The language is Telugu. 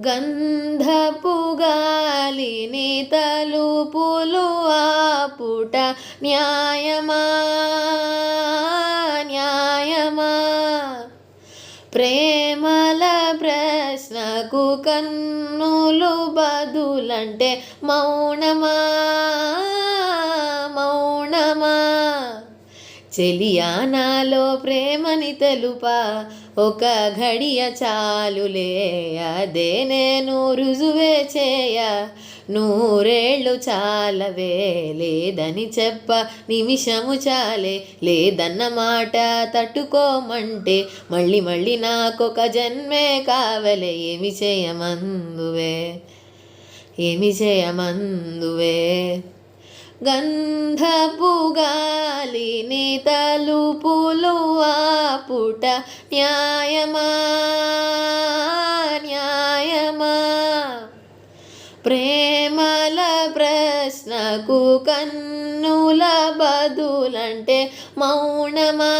గంధపు గాలిని తలుపులు ఆపుట న్యాయమా న్యాయమా? ప్రేమల ప్రశ్నకు కన్నులు బదులంటే మౌనమా మౌనమా? చెలియా నాలో ప్రేమని తెలుపా, ఒక ఘడియ చాలులే, అదే నేను రుజువే చేయ. నూరేళ్ళు చాలవే, లేదని చెప్ప నిమిషము చాలే, లేదన్న మాట తట్టుకోమంటే మళ్ళీ మళ్ళీ నాకొక జన్మే కావలే. ఏమి చేయమందువే ఏమి చేయమందువే? గంధపు గాలిని తలుపులు ఆపుట న్యాయమా న్యాయమా? ప్రేమల ప్రశ్నకు కన్నుల బదులంటే మౌనమా